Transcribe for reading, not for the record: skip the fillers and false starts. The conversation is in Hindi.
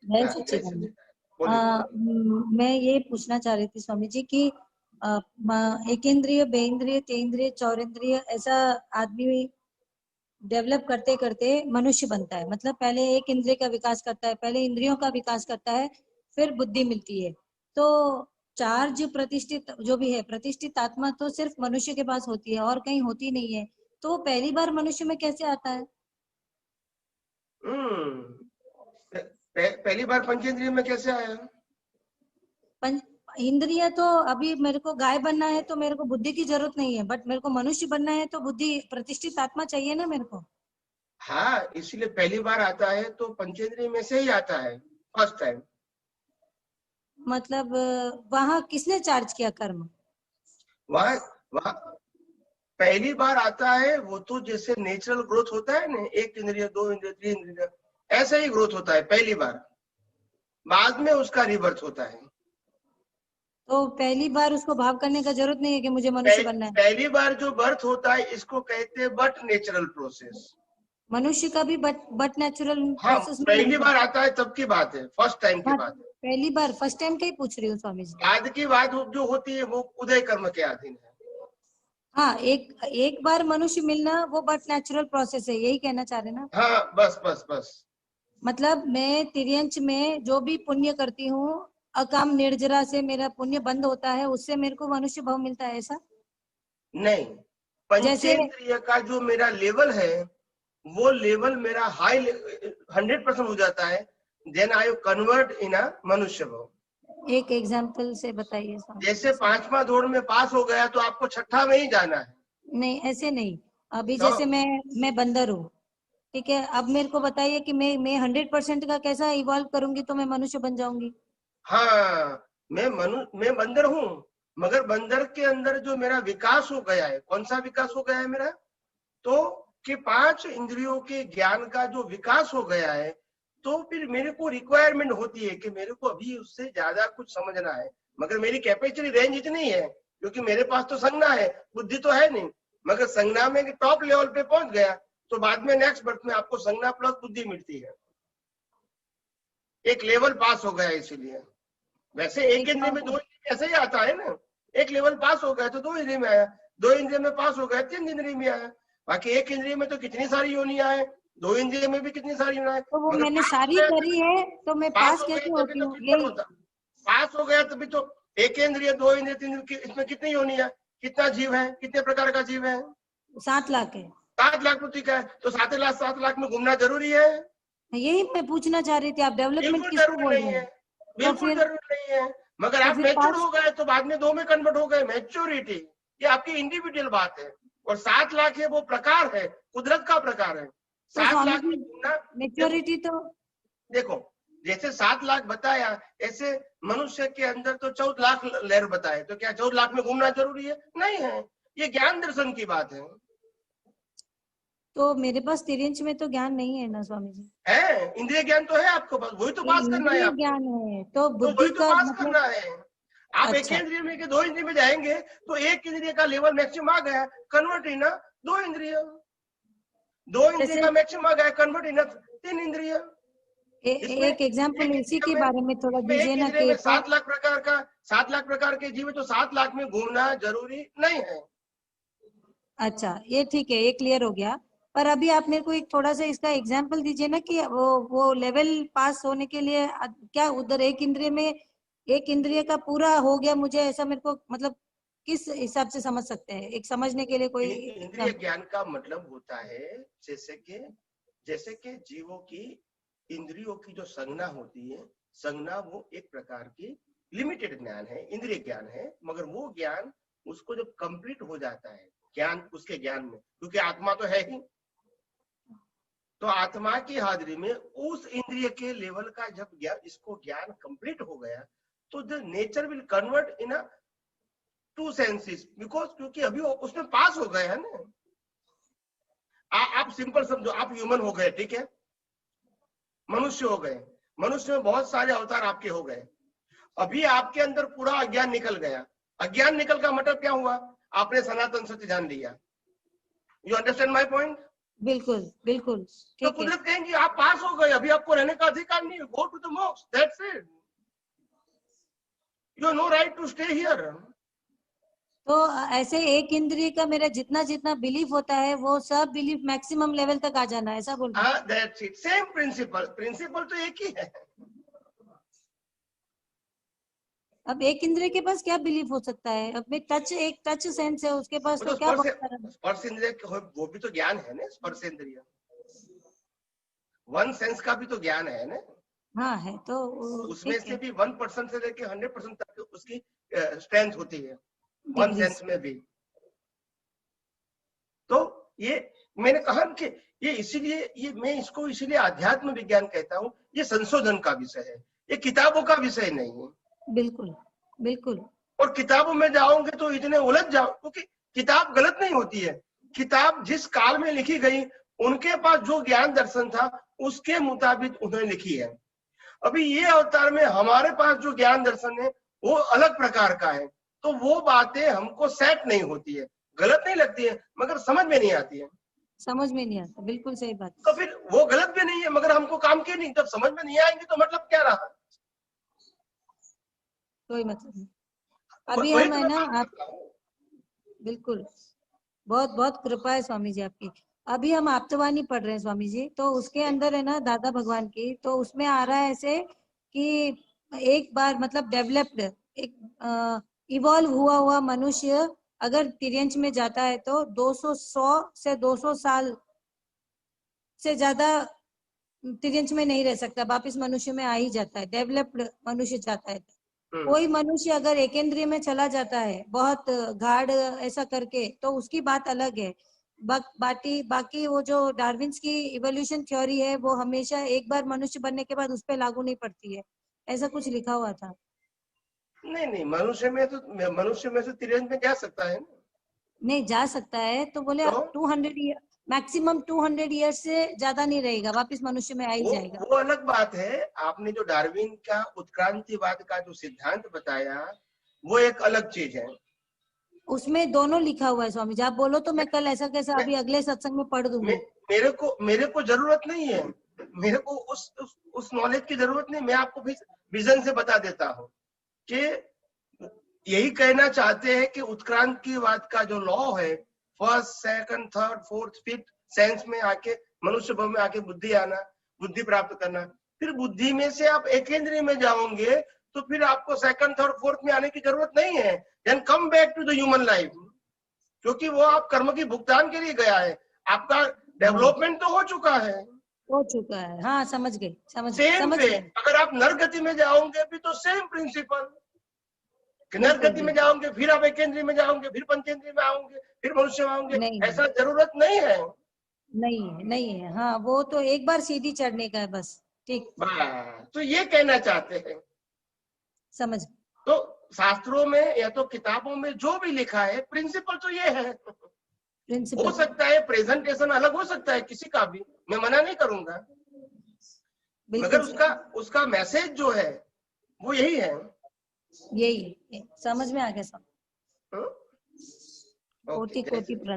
जय जय सच्चिदानंद। सच्चिदानंद। मैं ये पूछना चाह रही थी स्वामी जी कि एक इंद्रिय, बेइंद्रिय, तेंद्रिय, चौरिंद्रिय ऐसा आदमी डेवलप करते करते मनुष्य बनता है। मतलब पहले एक इंद्रिय का विकास करता है, पहले इंद्रियों का विकास करता है, फिर बुद्धि मिलती है। तो चार जो प्रतिष्ठित जो भी है, प्रतिष्ठित आत्मा तो सिर्फ मनुष्य के पास होती है और कहीं होती नहीं है। तो वो पहली बार मनुष्य में कैसे आता है? पहली बार पंचेंद्रिय में कैसे आया? इंद्रिय तो अभी मेरे को गाय बनना है तो मेरे को बुद्धि की जरूरत नहीं है, बट मेरे को मनुष्य बनना है तो बुद्धि, प्रतिष्ठित आत्मा चाहिए ना मेरे को। हाँ, इसलिए पहली बार आता है तो पंचेंद्रिय में से ही आता है, फर्स्ट टाइम। मतलब वहां किसने चार्ज किया कर्म? वहां पहली बार आता है वो तो जैसे नेचुरल ग्रोथ होता है ना, एक इंद्रिय, दो इंद्रिय, तीन इंद्रिय, ऐसे ही ग्रोथ होता है पहली बार। बाद में उसका रिबर्थ होता है। तो पहली बार उसको भाव करने का जरूरत नहीं है कि मुझे मनुष्य बनना है। पहली बार जो बर्थ होता है इसको कहते हैं बट नेचुरल प्रोसेस। मनुष्य का भी बट नेचुरल हाँ, प्रोसेस में पहली बनता बार आता है तब की बात है, फर्स्ट टाइम की है। बात है। पहली बार फर्स्ट टाइम का ही पूछ रही हूँ स्वामी जी। बाद की बात जो होती है वो उदय कर्म के अधीन है। हाँ, एक बार मनुष्य मिलना वो बट नेचुरल प्रोसेस है, यही कहना चाह रहे ना? हाँ, बस बस बस। मतलब मैं तिर्यंच में जो भी पुण्य करती हूँ, अकाम निर्जरा से मेरा पुण्य बंद होता है, उससे मेरे को मनुष्य भाव मिलता है, ऐसा? नहीं, जैसे पंचेंद्रिय का जो मेरा लेवल है वो लेवल मेरा हाई 100% हो जाता है, देन आई कन्वर्ट इन अ मनुष्य भाव। एक एग्जाम्पल से बताइए स्वामी। जैसे 5वां दौड़ में पास हो गया तो आपको 6ठा में ही जाना है। नहीं, ऐसे नहीं। अभी तो जैसे मैं बंदर हूँ, ठीक है। अब मेरे को बताइए कि मैं 100% का कैसा इवॉल्व करूंगी तो मैं मनुष्य बन जाऊंगी? हाँ, मैं बंदर हूँ, मगर बंदर के अंदर जो मेरा विकास हो गया है, कौन सा विकास हो गया है मेरा? तो कि 5 इंद्रियों के ज्ञान का जो विकास हो गया है, तो फिर मेरे को रिक्वायरमेंट होती है कि मेरे को अभी उससे ज्यादा कुछ समझना है, मगर मेरी कैपेसिटी रेंज इतनी है क्योंकि मेरे पास तो संज्ञा है, बुद्धि तो है नहीं। मगर संज्ञा में टॉप लेवल पे पहुंच गया तो बाद में नेक्स्ट बर्थ में आपको संज्ञा प्लस बुद्धि मिलती है, एक लेवल पास हो गया। इसीलिए वैसे एक इंद्रिय में 2 इंद्रिय ऐसे ही आता है ना, एक लेवल पास हो गया तो 2 इंद्रिय में आया, 2 इंद्रिय में पास हो गया 3 इंद्रिय में आया। बाकी एक इंद्रिय में तो कितनी सारी योनियां है, 2 इंद्रिय में भी कितनी सारी योनियां है। तो वो मगर मैंने पास हो सारी गया, करी है तो मैं पास पास हो गई कैसे तभी होती तो हूँ, फिल्टर यही? होता, पास हो गया तभी तो। एक इंद्रिय, 2 इंद्रिय, 3 इंद्रिय, इसमें कितनी योनियां, कितना जीव है, कितने प्रकार का जीव है? 7 लाख है। 7 लाख तो ठीक है, तो 7 लाख में घूमना जरूरी है? यही मैं पूछना चाह रही थी, आप डेवलपमेंट बिल्कुल किसको जरूरी बोल नहीं रहे है, हैं? तो बिल्कुल फिर जरूरी नहीं है। मगर आप मैच्योर पास। हो गए तो बाद में 2 में कन्वर्ट हो गए, मैच्योरिटी ये आपकी इंडिविजुअल बात है। और 7 लाख है वो प्रकार है, कुदरत का प्रकार है। तो 7 स्वामी लाख जी, में घूमना, देखो मेच्योरिटी तो देखो जैसे 7 लाख बताया, ऐसे मनुष्य के अंदर तो 14 लाख लहर बताए, तो क्या 14 लाख में घूमना जरूरी है? नहीं है, ये ज्ञान दर्शन की बात है। तो मेरे पास 3 इंच में तो ज्ञान नहीं है ना स्वामी जी? है, इंद्रिय ज्ञान तो है आपको पास, वही तो पास करना है इंद्रिय आपको। ज्ञान है तो तो वही बुद्धि तो का पास मतलब? करना है। आप एक अच्छा, इंद्रिय में के 2 इंद्रिय में जाएंगे तो एक इंद्रिय का लेवल मैक्सिमम आ गया, कन्वर्ट इन 2 इंद्रिय, 2 इंद्रिय जैसे का मैक्सिमम आ गया, कन्वर्ट इन 3 इंद्रिय। इसमें एक एग्जाम्पल एक इसी इंद्रिय के में बारे में थोड़ा इसमें दीजिए एक ना इंद्रिय कि में 7 लाख प्रकार का, 7 लाख प्रकार के जीव है, तो 7 लाख में घूमना जरूरी नहीं है। अच्छा, ये ठीक है, ये क्लियर हो गया। पर अभी आप मेरे को एक थोड़ा सा इसका एग्जाम्पल दीजिए ना कि वो लेवल पास होने के लिए क्या उधर एक इंद्रिय में, एक इंद्रिय का पूरा हो गया मुझे, ऐसा मेरे को मतलब किस हिसाब से समझ सकते हैं, एक समझने के लिए कोई इंद्रिय ज्ञान का मतलब होता है जैसे कि जीवों की इंद्रियों की जो संज्ञा होती है, संज्ञा वो एक प्रकार की लिमिटेड ज्ञान है, इंद्रिय ज्ञान है। मगर वो ज्ञान उसको जब कंप्लीट हो जाता है ज्ञान, उसके ज्ञान में, क्योंकि आत्मा तो है ही, तो आत्मा की हाजिरी में उस इंद्रिय के लेवल का जब ज्ञान, इसको ज्ञान कंप्लीट हो गया तो the nature will convert in 2 senses, because क्योंकि अभी उसमें पास हो गए है ना। आप सिंपल समझो, आप ह्यूमन हो गए, ठीक है, मनुष्य हो गए, मनुष्य में बहुत सारे अवतार आपके हो गए। अभी आपके अंदर पूरा अज्ञान निकल गया। अज्ञान निकल का मतलब क्या हुआ? आपने सनातन सत्य जान लिया। You understand my point? बिल्कुल बिल्कुल तो ठीक है। कुदरत कहेंगी आप पास हो गए, अभी आपको रहने का अधिकार नहीं है, गो टू द मोक्ष, that's it, you have no right to stay here. तो ऐसे एक इंद्रिय का मेरा जितना जितना बिलीफ होता है वो सब बिलीफ मैक्सिमम लेवल तक आ जाना, ऐसा बोल रहे हैं? हाँ, that's it, same principle, principle तो एक ही है। अब एक इंद्रिय के पास क्या बिलीफ हो सकता है? अब में टच, एक टच सेंस है उसके पास, वो तो तो क्या बहुत सारा। स्पर्श इंद्रिय, वो भी तो ज्ञान है ना, स्पर्श इंद्रिय, वन सेंस का भी तो ज्ञान है ना। हाँ है तो उसमें ठीक से है। भी 1% से लेके 100% तक उसकी स्ट्रेंथ होती है, वन डिग्रीज। सेंस में भी। तो ये मैंने कहा कि ये इसीलिए, ये मैं इसको इसीलिए आध्यात्म विज्ञान कहता हूँ, ये संशोधन का विषय है, ये किताबों का विषय नहीं है। बिल्कुल बिल्कुल। और किताबों में जाओगे तो इतने उलझ जाओ, क्योंकि किताब गलत नहीं होती है, किताब जिस काल में लिखी गई, उनके पास जो ज्ञान दर्शन था उसके मुताबिक उन्होंने लिखी है। अभी ये अवतार में हमारे पास जो ज्ञान दर्शन है वो अलग प्रकार का है, तो वो बातें हमको सेट नहीं होती है, गलत नहीं लगती है मगर समझ में नहीं आती है। समझ में नहीं आता, बिल्कुल सही बात। तो फिर वो गलत भी नहीं है मगर हमको काम की नहीं, जब समझ में नहीं आएंगे तो मतलब क्या रहा? कोई मतलब नहीं। अभी वही हम तो है मैं ना, बात आप करता हूँ। बिल्कुल, बहुत बहुत कृपा है स्वामी जी आपकी। अभी हम आप्तवाणी पढ़ रहे हैं स्वामी जी, तो उसके अंदर है ना दादा भगवान की, तो उसमें आ रहा है ऐसे कि एक बार मतलब डेवलप्ड, एक इवॉल्व हुआ हुआ मनुष्य अगर तिर्यंच में जाता है तो 100 से 200 साल से ज्यादा तिर्यंच में नहीं रह सकता, वापिस मनुष्य में आ ही जाता है, डेवलप्ड मनुष्य जाता है। कोई मनुष्य अगर एकेंद्रिय में चला जाता है बहुत गाढ़ ऐसा करके, तो उसकी बात अलग है। बाकी वो जो डार्विन्स की इवोल्यूशन थ्योरी है वो हमेशा एक बार मनुष्य बनने के बाद उस पर लागू नहीं पड़ती है, ऐसा कुछ लिखा हुआ था। नहीं नहीं, मनुष्य में से तिरंज में जा सकता है ना। नहीं जा सकता है तो बोले तो 200 ईयर, मैक्सिमम 200 ईयर से ज्यादा नहीं रहेगा, वापिस मनुष्य में आ ही जाएगा। वो अलग बात है। आपने जो डार्विन का उत्क्रांतिवाद का जो सिद्धांत बताया वो एक अलग चीज है। उसमें दोनों लिखा हुआ है स्वामी जी, आप बोलो तो मैं कल ऐसा कैसा मैं, अभी अगले सत्संग में पढ़ दूंगी। मेरे को जरूरत नहीं है, मेरे को उस नॉलेज की जरूरत नहीं। मैं आपको विजन से बता देता हूँ कि यही कहना चाहते हैं कि उत्क्रांतिवाद का जो लॉ है, first second third fourth fifth sense में आके मनुष्य भाव में आके बुद्धि आना, बुद्धि प्राप्त करना, फिर बुद्धि में से आप एकेंद्रिय में जाओगे तो फिर आपको सेकंड थर्ड फोर्थ में आने की जरूरत नहीं है। Then come back to the human life, क्योंकि वो आप कर्म की भुगतान के लिए गया है, आपका डेवलपमेंट तो हो चुका है। हो चुका है, हाँ समझ गई, सेम समझ वे गई। अगर आप नरगति में जाओगे भी तो सेम प्रिंसिपल, बिल्कुल नरगति में बिल्कुल। जाओगे फिर आप एकेंद्रिय में जाओगे, फिर पंचेंद्रिय में आओगे, फिर मनुष्य में आओगे, नहीं ऐसा जरूरत नहीं है। नहीं है, नहीं है, हाँ वो तो एक बार सीधी चढ़ने का है बस। ठीक, तो ये कहना चाहते हैं। समझ। तो शास्त्रों में या तो किताबों में जो भी लिखा है प्रिंसिपल तो ये है। हो प्रिंसिपल सकता है प्रेजेंटेशन अलग हो सकता है किसी का भी, मैं मना नहीं करूंगा, मगर बिल्कुल उसका मैसेज जो है वो यही है। यही समझ में आ गया सब। ओके, कोटि जय कोटि श्री प्रणाम।